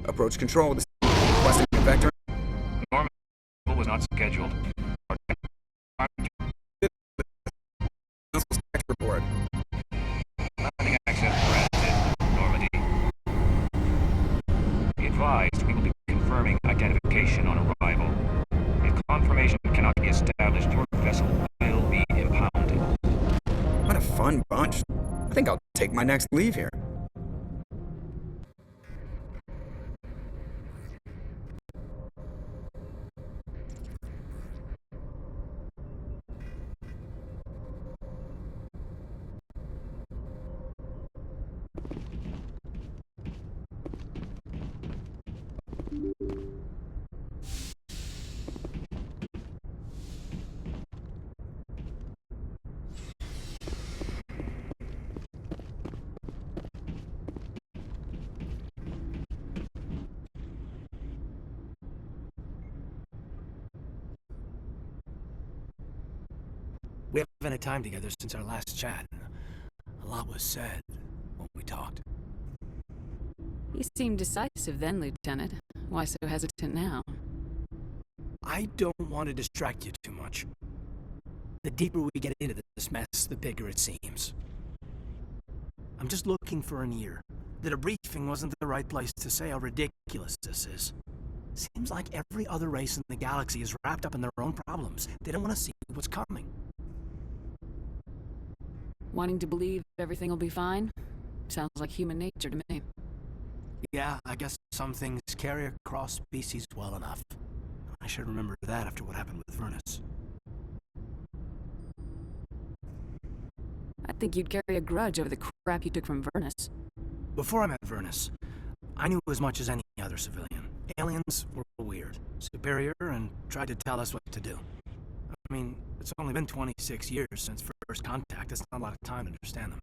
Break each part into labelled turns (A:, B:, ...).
A: Approach control. This requesting a vector.
B: Normal was not scheduled.
A: Report.
B: Landing access granted. Normandy. Be advised, we will be confirming identification on arrival. If confirmation cannot be established, your vessel will be impounded.
A: What a fun bunch. I think I'll take my next leave here.
C: We haven't had time together since our last chat. A lot was said when we talked.
D: You seemed decisive then, Lieutenant. Why so hesitant now?
C: I don't want to distract you too much. The deeper we get into this mess, the bigger it seems. I'm just looking for an ear. The debriefing wasn't the right place to say how ridiculous this is. Seems like every other race in the galaxy is wrapped up in their own problems. They don't want to see what's coming.
D: Wanting to believe everything will be fine? Sounds like human nature to me.
C: Yeah, I guess some things carry across species well enough. I should remember that after what happened with Vernus.
D: I think you'd carry a grudge over the crap you took from Vernus.
C: Before I met Vernus, I knew as much as any other civilian. Aliens were weird, superior, and tried to tell us what to do. I mean, it's only been 26 years since first contact. That's not a lot of time to understand them.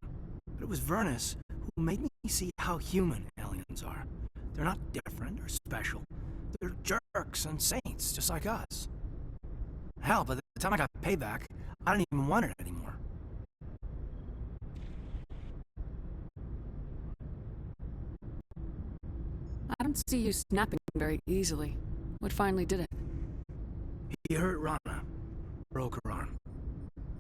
C: But it was Vernus who made me see how human aliens are. They're not different or special. They're jerks and saints, just like us. Hell, by the time I got payback, I didn't even want it anymore.
D: I don't see you snapping very easily. What finally did it?
C: He hurt Rana. Broke her arm.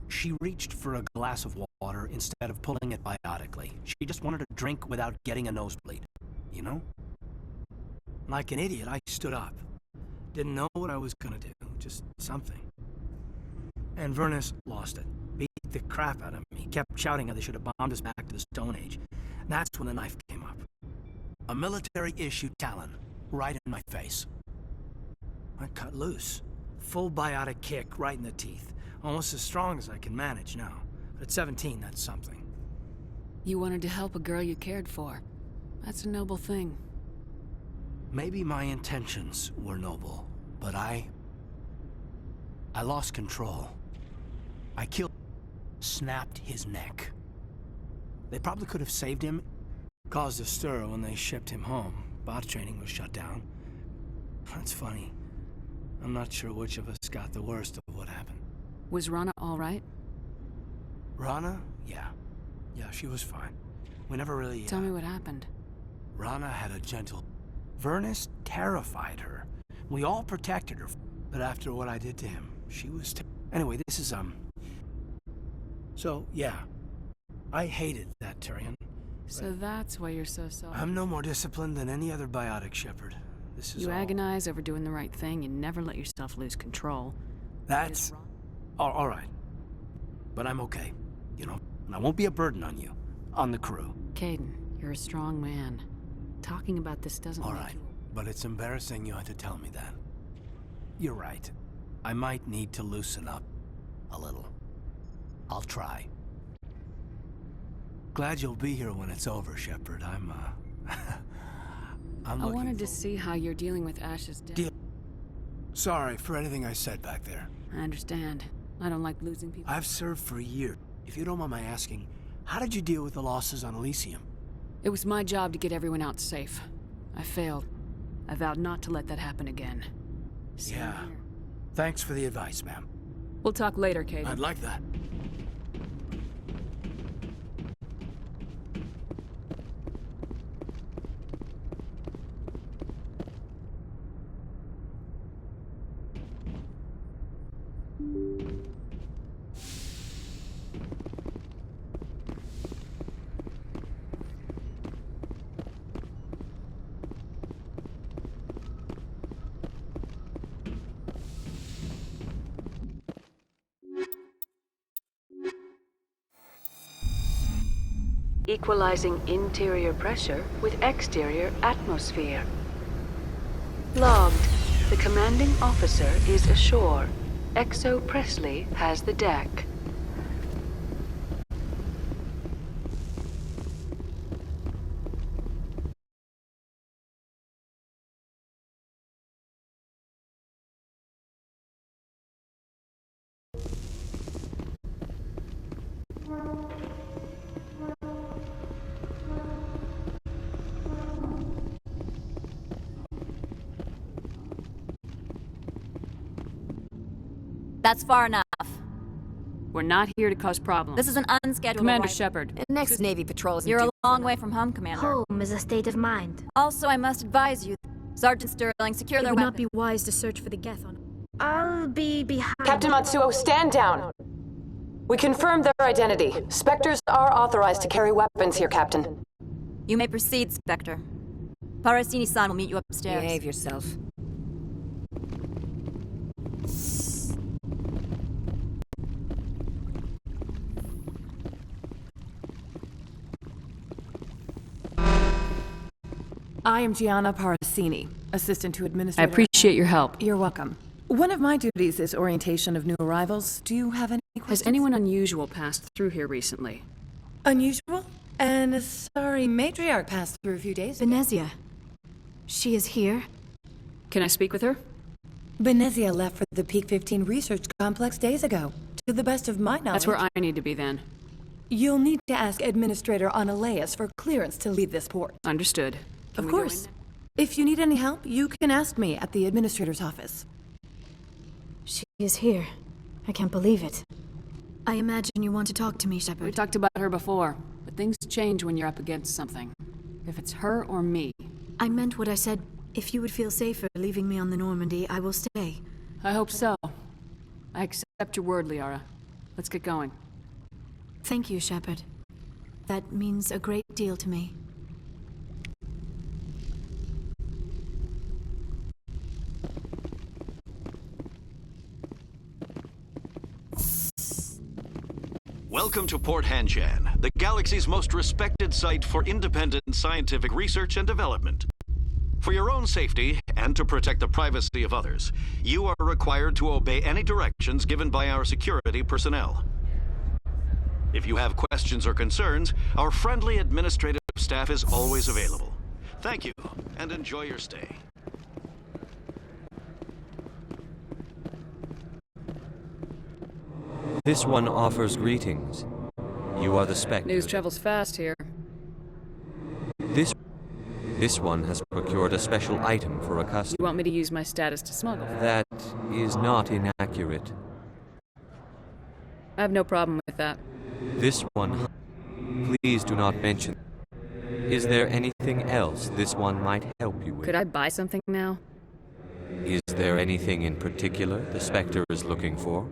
C: She reached for a glass of water instead of pulling it biotically. She just wanted to drink without getting a nosebleed. You know? Like an idiot, I stood up. Didn't know what I was gonna do. Just something. And Vernus lost it. Beat the crap out of me. Kept shouting how they should have bombed us back to the Stone Age. And that's when the knife came up. A military-issued talon. Right in my face. I cut loose. Full biotic kick right in the teeth. Almost as strong as I can manage now. But at 17, that's something.
D: You wanted to help a girl you cared for. That's a noble thing.
C: Maybe my intentions were noble, but I lost control. I killed... snapped his neck. They probably could have saved him. Caused a stir when they shipped him home. Bot training was shut down. That's funny. I'm not sure which of us got the worst of what happened.
D: Was Rana all right?
C: Rana? Yeah. Yeah, she was fine. We never really...
D: Tell me what happened.
C: Rana had a gentle... Vernus terrified her. We all protected her. But after what I did to him, she was... Anyway, this is, So, yeah. I hated that Turian.
D: So that's why you're so soft.
C: I'm no more disciplined than any other biotic shepherd. This is
D: You
C: all...
D: agonize over doing the right thing and never let yourself lose control.
C: That's... all right. But I'm okay. You know, and I won't be a burden on you. On the crew.
D: Kaidan, you're a strong man. Talking about this doesn't
C: All
D: make
C: right.
D: you...
C: But it's embarrassing you had to tell me that. You're right. I might need to loosen up a little. I'll try. Glad you'll be here when it's over, Shepard. I'm
D: I wanted to see how you're dealing with Ash's death.
C: Sorry for anything I said back there.
D: I understand. I don't like losing people.
C: I've served for a year. If you don't mind my asking, how did you deal with the losses on Elysium?
D: It was my job to get everyone out safe. I failed. I vowed not to let that happen again. Same
C: Yeah.
D: here.
C: Thanks for the advice, ma'am.
D: We'll talk later, Kaidan.
C: I'd like that.
D: equalizing interior pressure with exterior atmosphere. Logged. The commanding officer is ashore. Exo Presley has the deck.
E: That's far enough.
D: We're not here to cause problems.
E: This is an unscheduled
D: Commander
E: arrival.
D: Shepard.
F: Next Navy patrol is
E: You're a long way from home, Commander.
G: Home is a state of mind.
E: Also, I must advise you, Sergeant Sterling, secure
G: It
E: their
G: would not
E: weapons.
G: be wise to search for the Geth on. I'll be behind.
H: Captain Matsuo, stand down. We confirmed their identity. Spectres are authorized to carry weapons here, Captain.
E: You may proceed, Spectre. Parasini-san will meet you upstairs.
F: Behave yourself.
I: I am Gianna Parasini, Assistant to
D: I
I: Administrator.
D: appreciate your help.
I: You're welcome. One of my duties is orientation of new arrivals. Do you have any questions?
D: Has anyone unusual passed through here recently?
I: Unusual? And sorry, matriarch passed through a few days ago.
G: Venezia. She is here?
D: Can I speak with her?
I: Venezia left for the Peak 15 Research Complex days ago. To the best of my knowledge.
D: That's where I need to be then.
I: You'll need to ask Administrator Analeas for clearance to leave this port.
D: Understood. Can
I: Of
D: we go
I: course.
D: in?
I: If you need any help, you can ask me at the Administrator's office.
G: She is here. I can't believe it. I imagine you want to talk to me,
D: We
G: Shepard.
D: talked about her before, but things change when you're up against something. If it's her or me,
G: I meant what I said. If you would feel safer leaving me on the Normandy, I will stay.
D: I hope so. I accept your word, Liara. Let's get going.
G: Thank you, Shepard. That means a great deal to me.
J: Welcome to Port Hanshan, the galaxy's most respected site for independent scientific research and development. For your own safety, and to protect the privacy of others, you are required to obey any directions given by our security personnel. If you have questions or concerns, our friendly administrative staff is always available. Thank you, and enjoy your stay.
K: This one offers greetings. You are the Spectre.
D: News travels fast here.
K: This one has procured a special item for a customer.
D: You want me to use my status to smuggle?
K: That is not inaccurate.
D: I have no problem with that.
K: This one, please do not mention. Is there anything else this one might help you with?
D: Could I buy something now?
K: Is there anything in particular the Spectre is looking for?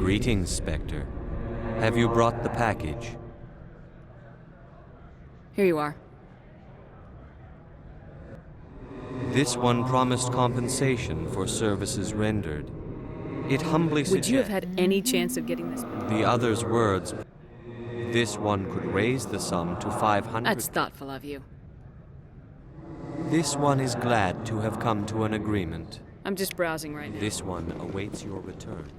K: Greetings, Spectre. Have you brought the package?
F: Here you are.
K: This one promised compensation for services rendered. It humbly suggests...
F: Would you have had any chance of getting this?
K: The other's words... This one could raise the sum to 500...
F: That's thoughtful of you.
K: This one is glad to have come to an agreement.
F: I'm just browsing right now.
K: This one awaits your return.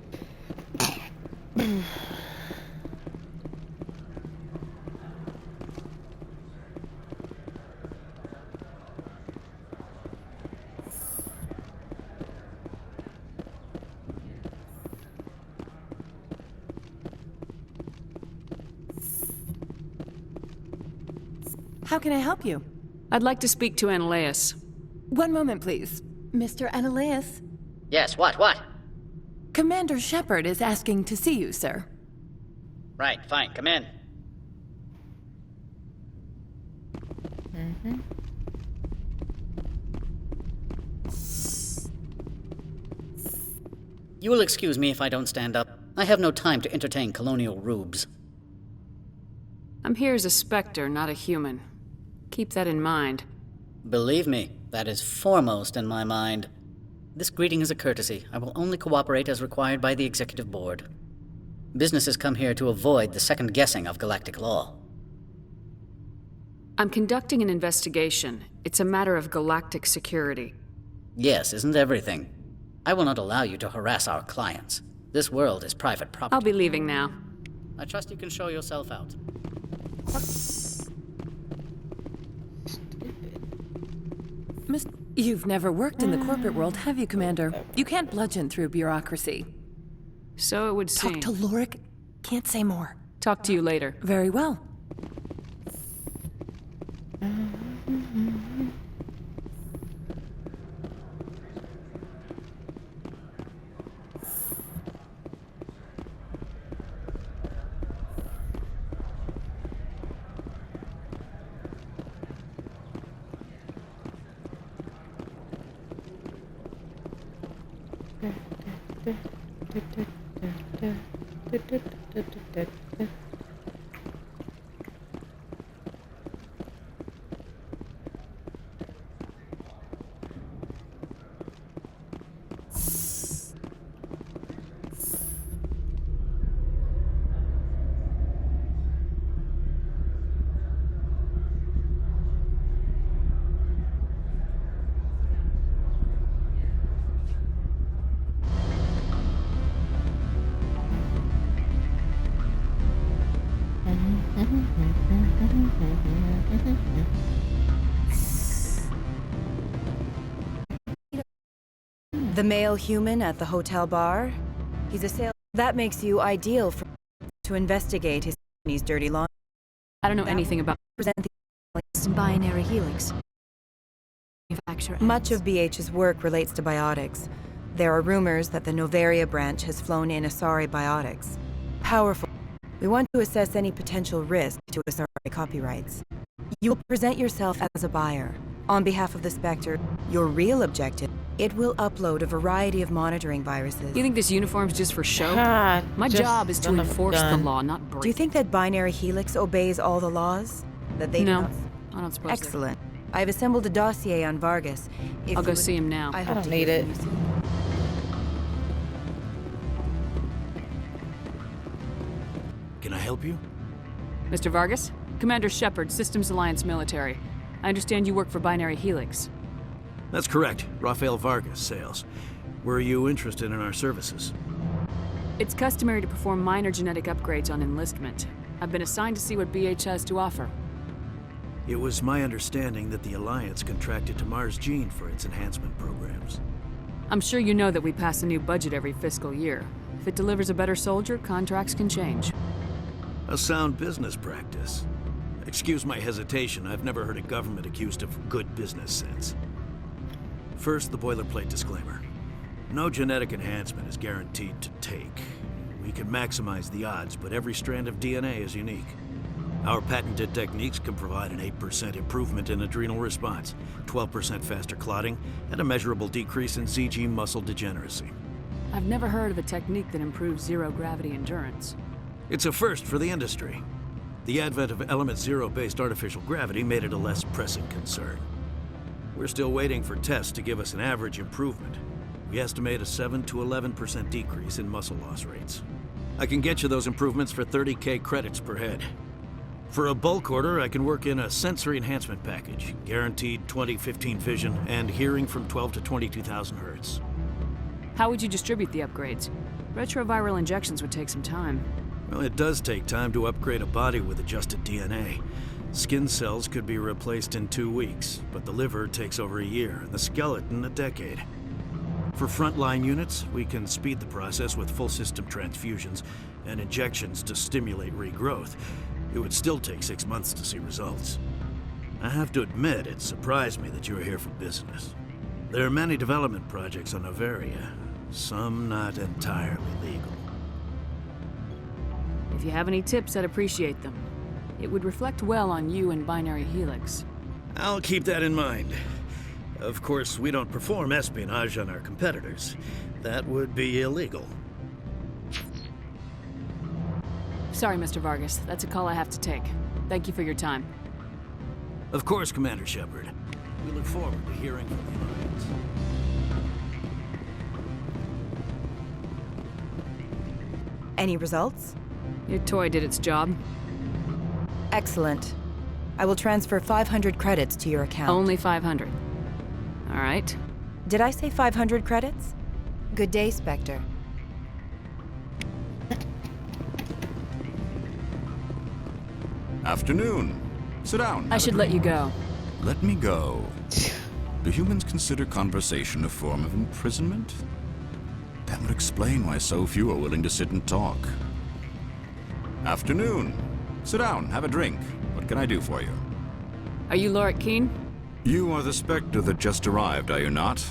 I: How can I help you?
F: I'd like to speak to Ananias.
I: One moment, please. Mr. Ananias?
L: Yes, what?
I: Commander Shepard is asking to see you, sir.
L: Right, fine, come in. You will excuse me if I don't stand up. I have no time to entertain colonial rubes.
F: I'm here as a Spectre, not a human. Keep that in mind.
L: Believe me, that is foremost in my mind. This greeting is a courtesy. I will only cooperate as required by the Executive Board. Businesses come here to avoid the second guessing of galactic law.
F: I'm conducting an investigation. It's a matter of galactic security.
L: Yes, isn't everything? I will not allow you to harass our clients. This world is private property.
F: I'll be leaving now.
L: I trust you can show yourself out.
I: You've never worked in the corporate world, have you, Commander? You can't bludgeon through bureaucracy.
F: So it would seem.
I: Talk to Lorik. Can't say more.
F: Talk to you later.
I: Very well.
M: The male human at the hotel bar? He's a sale. That makes you ideal to investigate his company's dirty laundry.
F: I don't know anything about.
M: Present the
G: Binary Helix.
M: Much of BH's work relates to biotics. There are rumors that the Novaria branch has flown in Asari biotics. Powerful. We want to assess any potential risk to Asari copyrights. You will present yourself as a buyer. On behalf of the Spectre, your real objective, it will upload a variety of monitoring viruses.
F: You think this uniform's just for show? My job is to enforce the law, not break.
M: Do you think that Binary Helix obeys all the laws? That they
F: No,
M: do not?
F: I don't suppose.
M: Excellent. I've assembled a dossier on Vargas.
F: I'll go see him now.
M: I
F: don't
M: to
F: need
M: hear
F: it.
M: from you soon.
N: Can I help you?
F: Mr. Vargas? Commander Shepard, Systems Alliance Military. I understand you work for Binary Helix.
N: That's correct. Rafael Vargas, sales. Were you interested in our services?
F: It's customary to perform minor genetic upgrades on enlistment. I've been assigned to see what BH has to offer.
N: It was my understanding that the Alliance contracted to Mars Gene for its enhancement programs.
F: I'm sure you know that we pass a new budget every fiscal year. If it delivers a better soldier, contracts can change.
N: A sound business practice. Excuse my hesitation, I've never heard a government accused of good business sense. First, the boilerplate disclaimer. No genetic enhancement is guaranteed to take. We can maximize the odds, but every strand of DNA is unique. Our patented techniques can provide an 8% improvement in adrenal response, 12% faster clotting, and a measurable decrease in CG muscle degeneracy.
F: I've never heard of a technique that improves zero-gravity endurance.
N: It's a first for the industry. The advent of Element Zero-based artificial gravity made it a less pressing concern. We're still waiting for tests to give us an average improvement. We estimate a 7 to 11% decrease in muscle loss rates. I can get you those improvements for 30K credits per head. For a bulk order, I can work in a sensory enhancement package, guaranteed 20/15 vision and hearing from 12 to 22,000 hertz.
F: How would you distribute the upgrades? Retroviral injections would take some time.
N: Well, it does take time to upgrade a body with adjusted DNA. Skin cells could be replaced in 2 weeks, but the liver takes over a year, and the skeleton a decade. For frontline units, we can speed the process with full system transfusions and injections to stimulate regrowth. It would still take 6 months to see results. I have to admit, it surprised me that you were here for business. There are many development projects on Noveria, some not entirely legal.
F: If you have any tips, I'd appreciate them. It would reflect well on you and Binary Helix.
N: I'll keep that in mind. Of course, we don't perform espionage on our competitors. That would be illegal.
F: Sorry, Mr. Vargas. That's a call I have to take. Thank you for your time.
N: Of course, Commander Shepard. We look forward to hearing from the Alliance.
M: Any results?
F: Your toy did its job.
M: Excellent. I will transfer 500 credits to your account.
F: Only 500. All right.
M: Did I say 500 credits? Good day, Spectre.
O: Afternoon. Sit down.
F: I should let you go.
O: Let me go. Do humans consider conversation a form of imprisonment? That would explain why so few are willing to sit and talk. Afternoon. Sit down, have a drink. What can I do for you?
F: Are you Lorik Keene?
O: You are the Spectre that just arrived, are you not?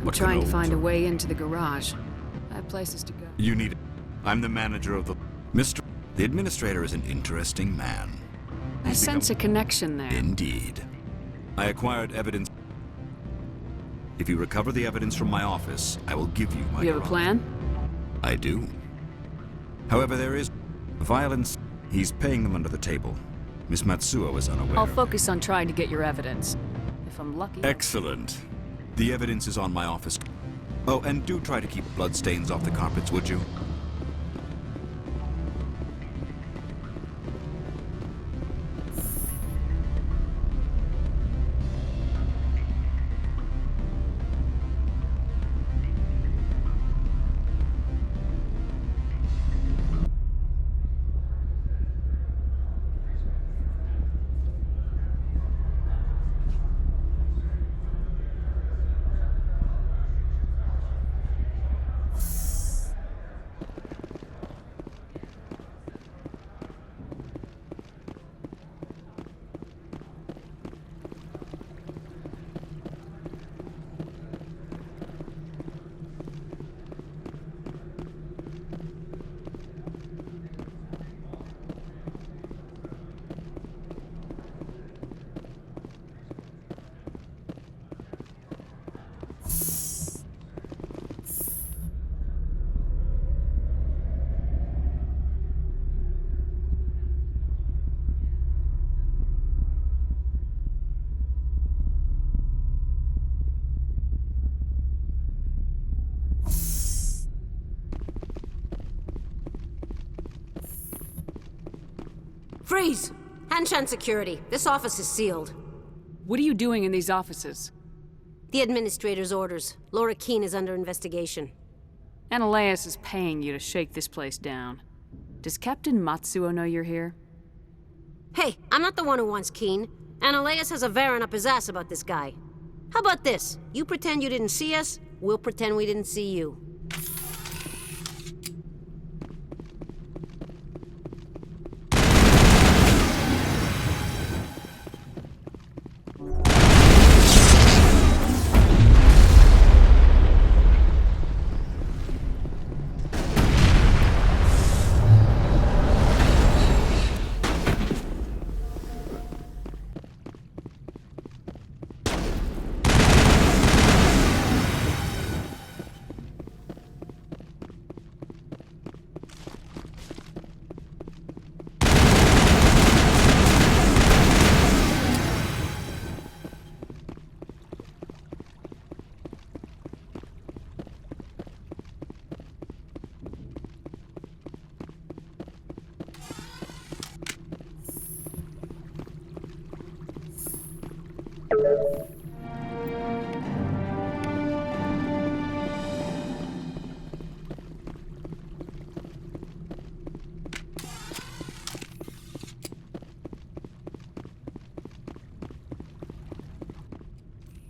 F: I'm trying to find a way into the garage. I have places to go.
O: You need... I'm the manager of the... Mr. The administrator is an interesting man.
F: I sense a connection there.
O: Indeed. I acquired evidence. If you recover the evidence from my office, I will give you my
F: You have a plan?
O: I do. However, there is violence. He's paying them under the table. Miss Matsuo is unaware.
F: I'll focus on trying to get your evidence. If I'm lucky...
O: Excellent. The evidence is on my office. Oh, and do try to keep bloodstains off the carpets, would you?
P: Freeze! Hanshan Security. This office is sealed.
F: What are you doing in these offices?
P: The administrator's orders. Lorik Keene is under investigation.
F: Ananias is paying you to shake this place down. Does Captain Matsuo know you're here?
P: Hey, I'm not the one who wants Keene. Ananias has a Varen up his ass about this guy. How about this? You pretend you didn't see us, we'll pretend we didn't see you.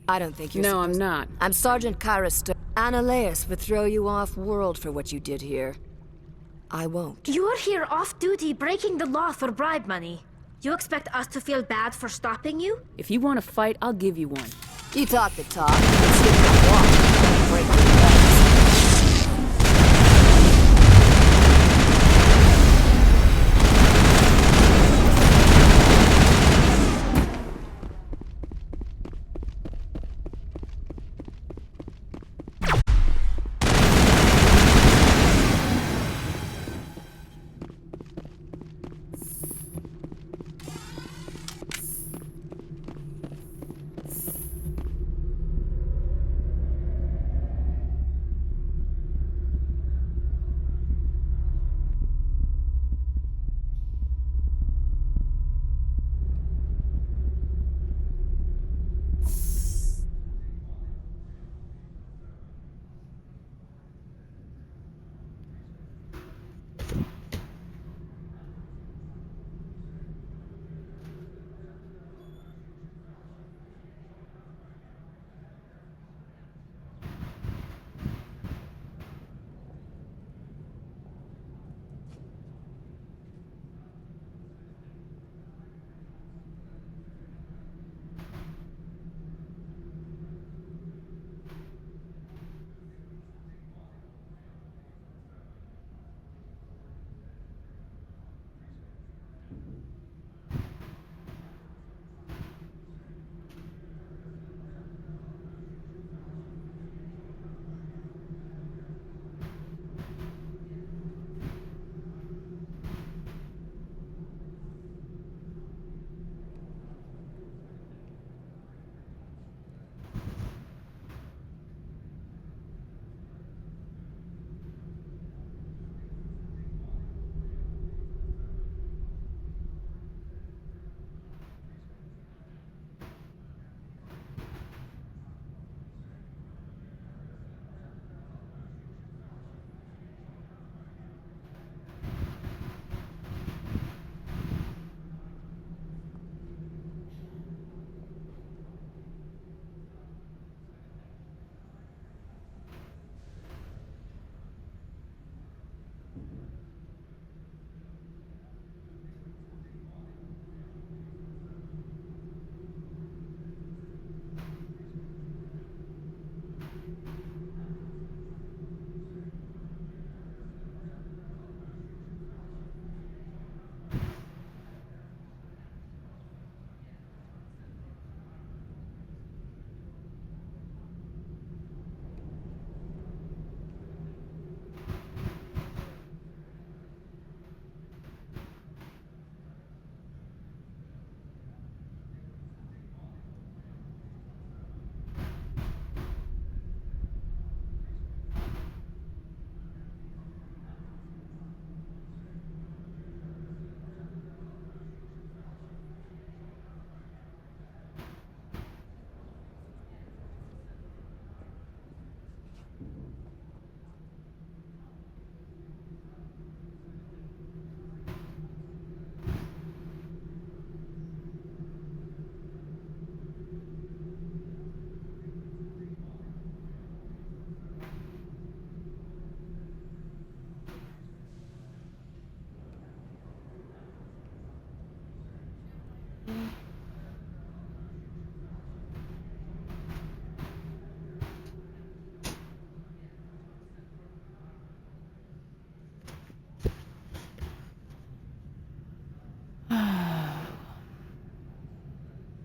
Q: I don't think you're
F: No, I'm
Q: supposed-
F: not.
Q: I'm Sergeant Kyra Stone. Annaleus would throw you off-world for what you did here. I won't.
R: You're here off-duty, breaking the law for bribe money. You expect us to feel bad for stopping you?
F: If you want to fight, I'll give you one.
Q: You talk the talk, but sit and walk. Break your legs.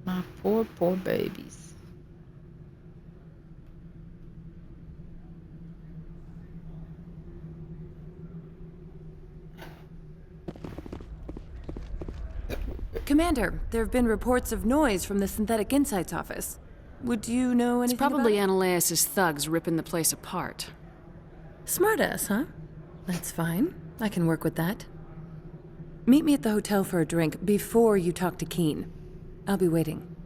S: My poor, poor babies.
I: Commander, there have been reports of noise from the Synthetic Insights office. Would you know anything
F: It's probably
I: about
F: Annaleus' thugs ripping the place apart.
I: it? Smartass, huh? That's fine. I can work with that. Meet me at the hotel for a drink before you talk to Keen. I'll be waiting.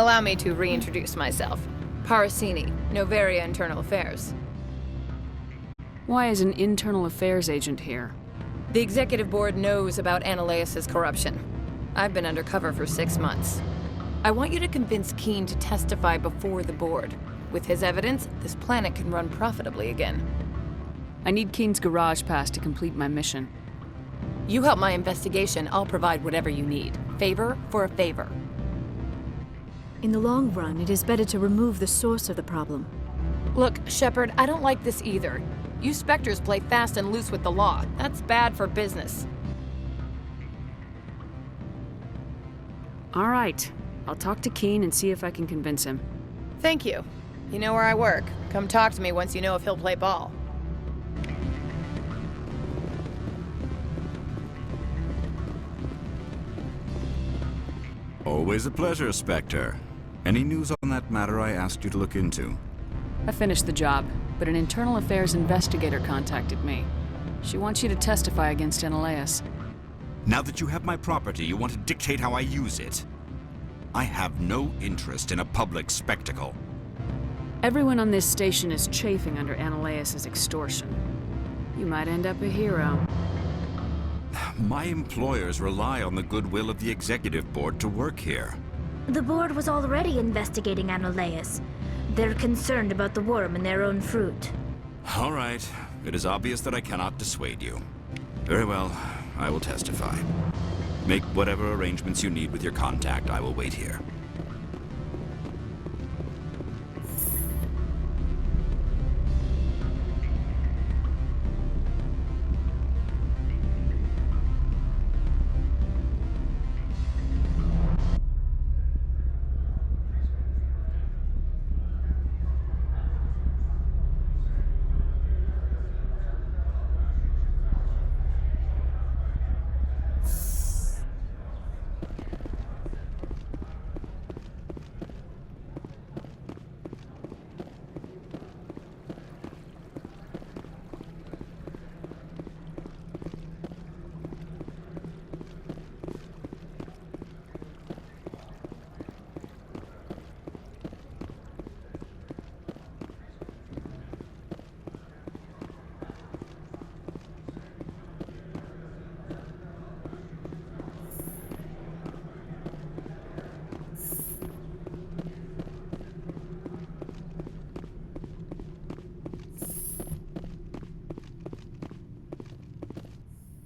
T: Allow me to reintroduce myself. Parasini, Noveria Internal Affairs.
F: Why is an internal affairs agent here?
T: The executive board knows about Ananias' corruption. I've been undercover for 6 months. I want you to convince Keen to testify before the board. With his evidence, this planet can run profitably again.
F: I need Keen's garage pass to complete my mission.
T: You help my investigation, I'll provide whatever you need. Favor for a favor.
G: In the long run, it is better to remove the source of the problem.
T: Look, Shepard, I don't like this either. You Spectres play fast and loose with the law. That's bad for business.
F: All right. I'll talk to Keen and see if I can convince him.
T: Thank you. You know where I work. Come talk to me once you know if he'll play ball.
O: Always a pleasure, Spectre. Any news on that matter I asked you to look into?
F: I finished the job, but an internal affairs investigator contacted me. She wants you to testify against Ananias.
O: Now that you have my property, you want to dictate how I use it. I have no interest in a public spectacle.
F: Everyone on this station is chafing under Ananias' extortion. You might end up a hero.
O: My employers rely on the goodwill of the executive board to work here.
R: The board was already investigating Ananias. They're concerned about the worm in their own fruit.
O: All right. It is obvious that I cannot dissuade you. Very well. I will testify. Make whatever arrangements you need with your contact. I will wait here.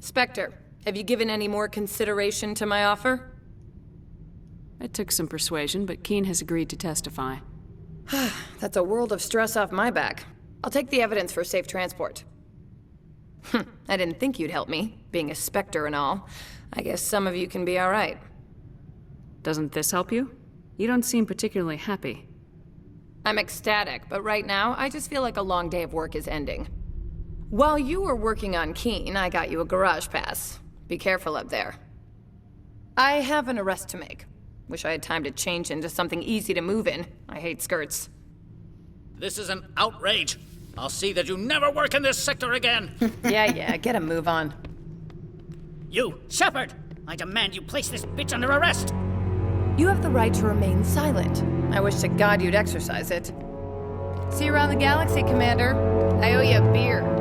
T: Spectre, have you given any more consideration to my offer?
F: It took some persuasion, but Keen has agreed to testify.
T: That's a world of stress off my back. I'll take the evidence for safe transport. I didn't think you'd help me, being a Spectre and all. I guess some of you can be all right.
F: Doesn't this help you? You don't seem particularly happy.
T: I'm ecstatic, but right now, I just feel like a long day of work is ending. While you were working on Keen, I got you a garage pass. Be careful up there. I have an arrest to make. Wish I had time to change into something easy to move in. I hate skirts.
L: This is an outrage. I'll see that you never work in this sector again.
T: Yeah, get a move on.
L: You, Shepard! I demand you place this bitch under arrest!
T: You have the right to remain silent. I wish to God you'd exercise it. See you around the galaxy, Commander. I owe you a beer.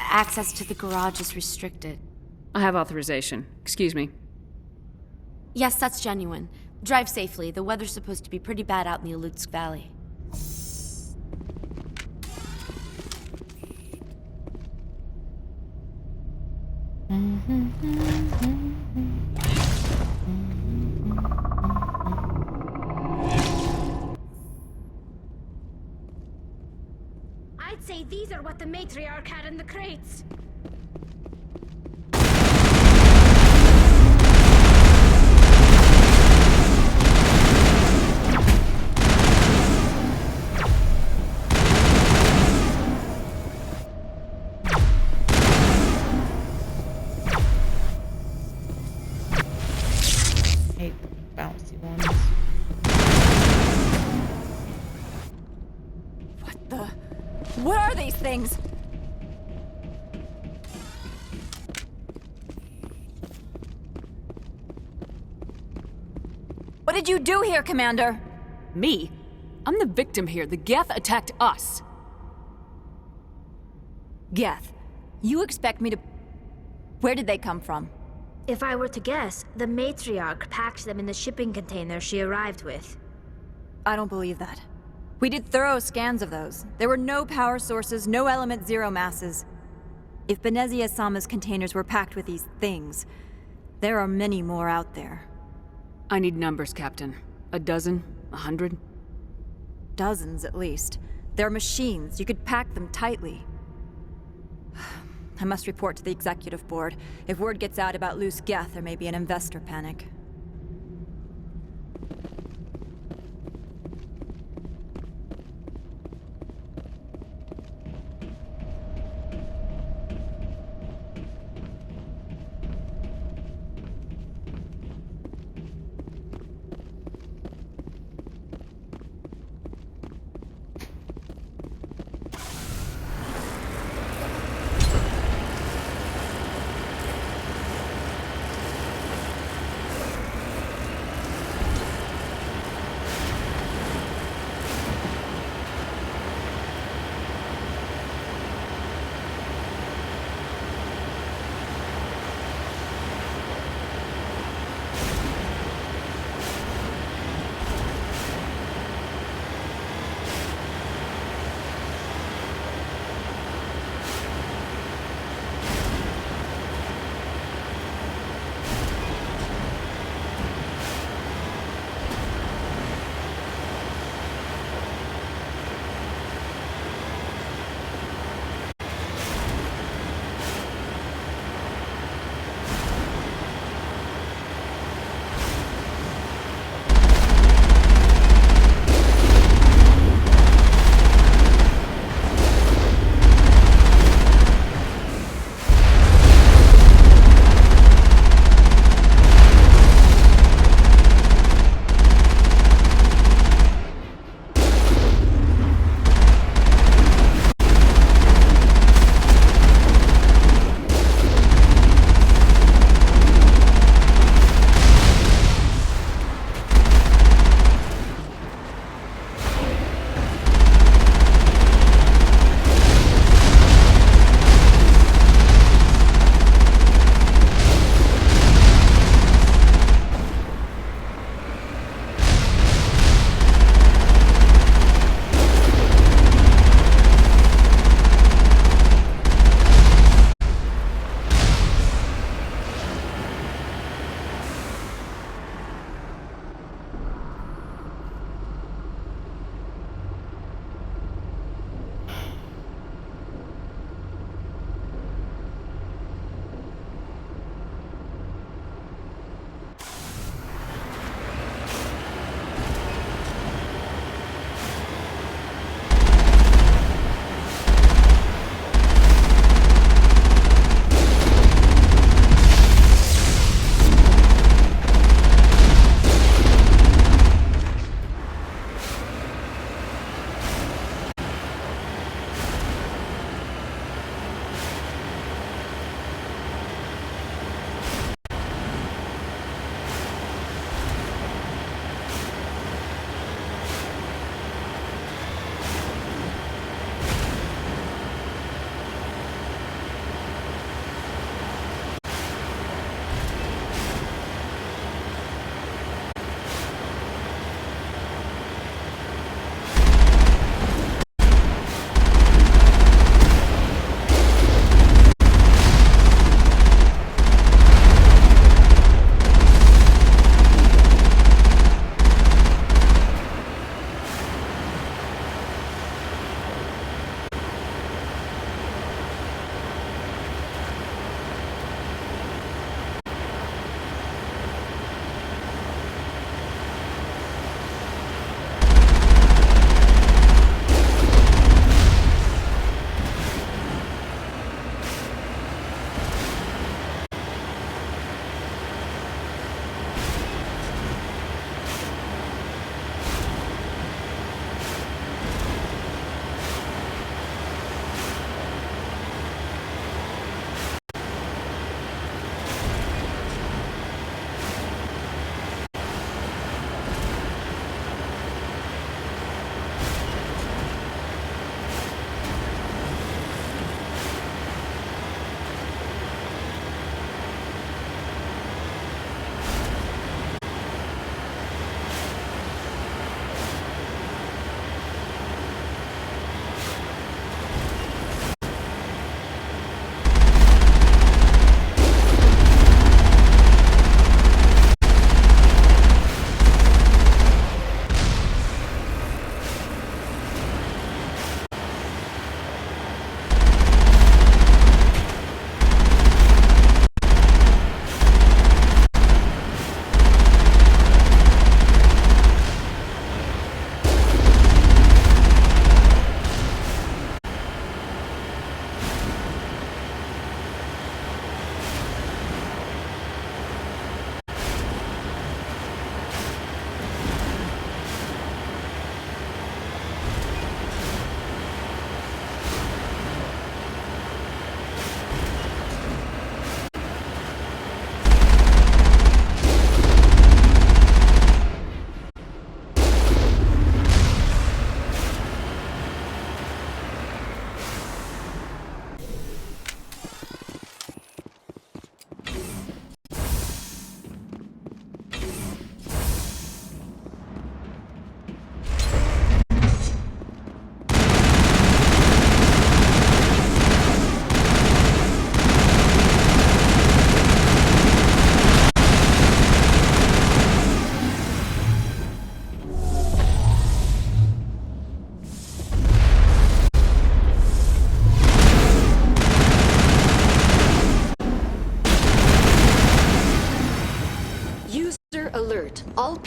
U: Access to the garage is restricted.
F: I have authorization. Excuse me.
U: Yes, that's genuine. Drive safely. The weather's supposed to be pretty bad out in the Alutsk Valley.
R: I'd say these are what the matriarch had in the crates.
S: Hate bouncy ones.
E: What are these things? What did you do here, Commander?
F: Me? I'm the victim here. The Geth attacked us.
E: Geth, you expect me to... Where did they come from?
R: If I were to guess, the matriarch packed them in the shipping container she arrived with.
E: I don't believe that. We did thorough scans of those. There were no power sources, no element zero masses. If Benezia-sama's containers were packed with these things, there are many more out there.
F: I need numbers, Captain. A dozen? 100?
E: Dozens, at least. They're machines. You could pack them tightly. I must report to the executive board. If word gets out about loose Geth, there may be an investor panic.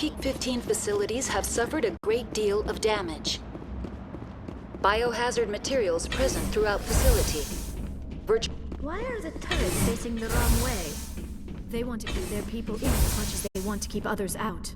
D: Peak 15 facilities have suffered a great deal of damage. Biohazard materials present throughout facility.
R: Why are the turrets facing the wrong way?
G: They want to keep their people in as much as they want to keep others out.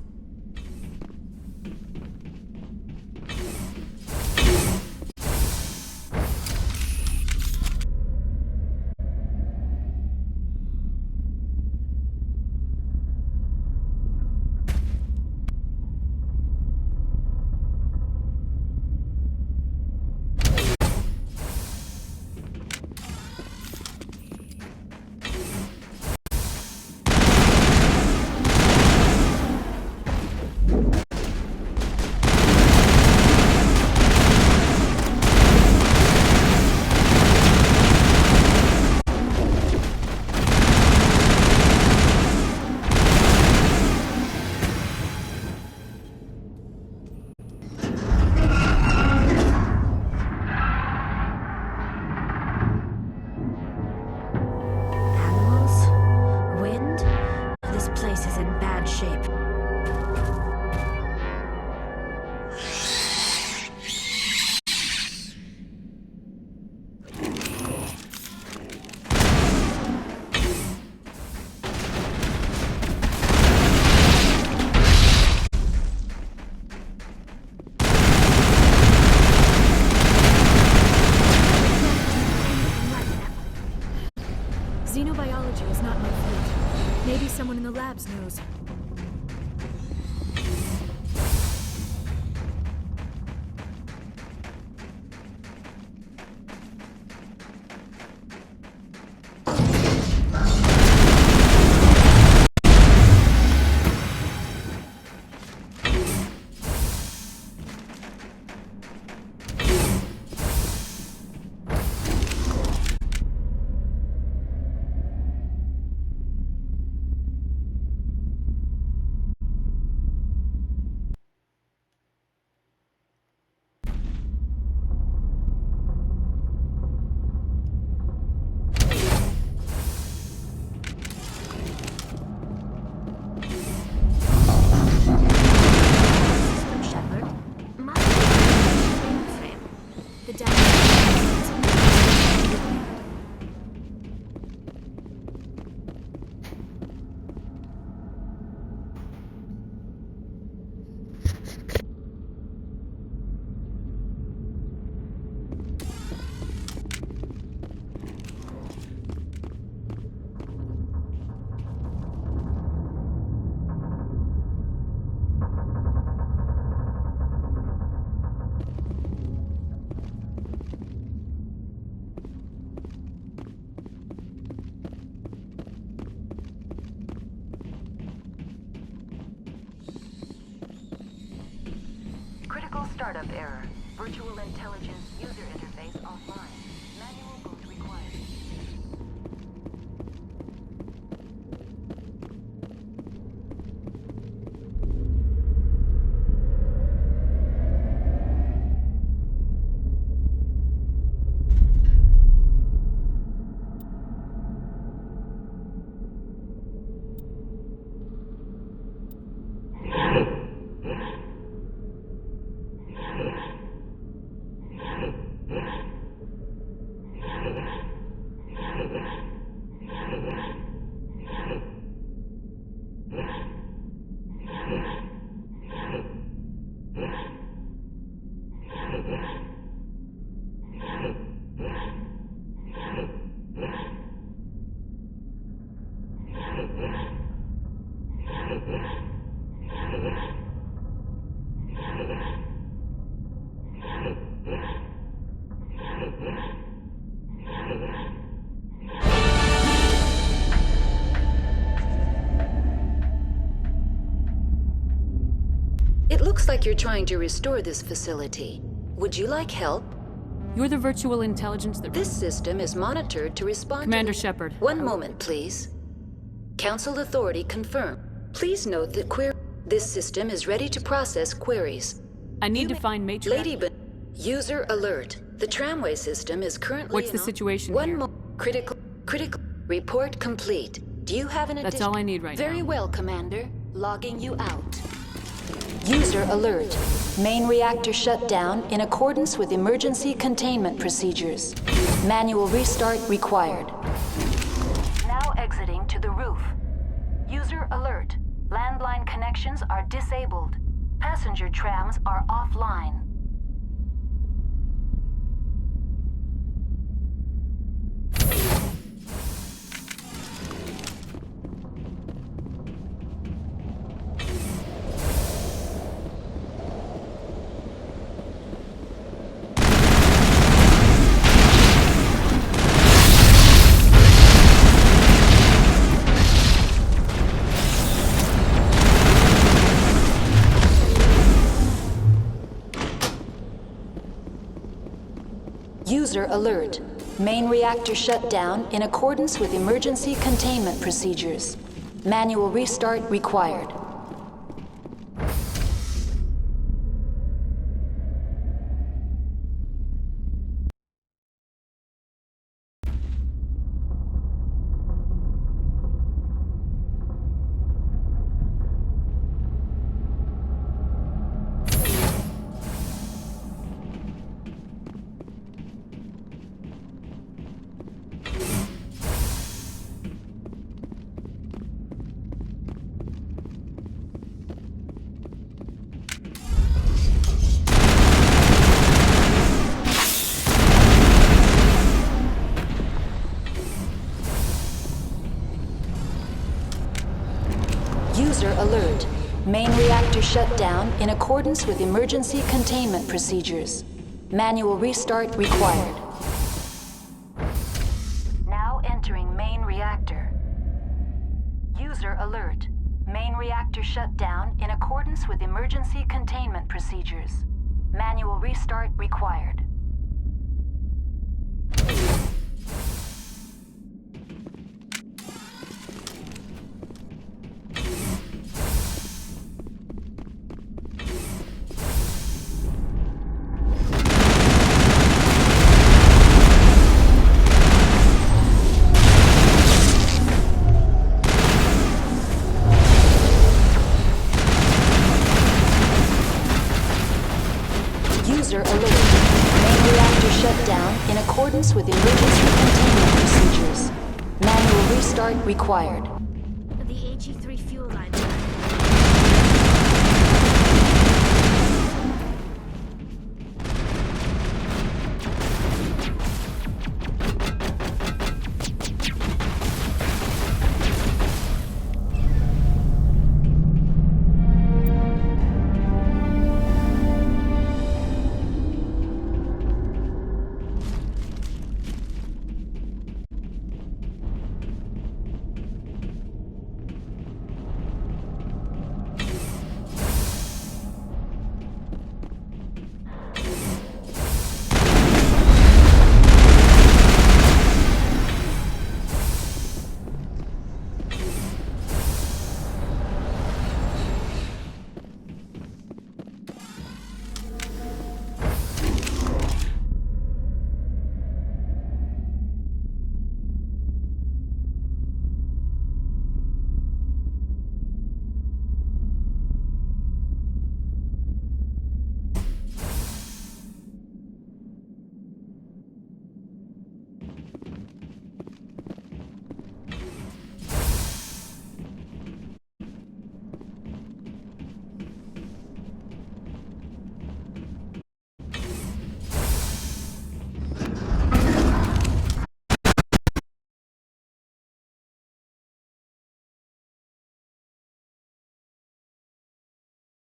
G: Xenobiology is not my field. Maybe someone in the labs knows.
D: Startup error. Virtual intelligence user interface offline. Manual boot required. It looks like you're trying to restore this facility. Would you like help?
F: You're the virtual intelligence that...
D: This system is monitored to respond
F: Commander
D: to...
F: Shepard.
D: One moment, please. Council authority confirmed. Please note that this system is ready to process queries.
F: I need to find Matrix.
D: User alert. The tramway system is currently...
F: What's the situation here?
D: Critical. Report complete. Do you have an addition?
F: That's all I need right now.
D: Very well, Commander. Logging you out. User alert. Main reactor shut down in accordance with emergency containment procedures. Manual restart required. Now exiting to the roof. User alert. Landline connections are disabled. Passenger trams are offline. User alert. Main reactor shut down in accordance with emergency containment procedures. Manual restart required. User alert. Main reactor shut down in accordance with emergency containment procedures. Manual restart required. Now entering main reactor. User alert. Main reactor shut down in accordance with emergency containment procedures. Manual restart required. User alert. Main reactor shut down in accordance with emergency containment procedures. Manual restart required.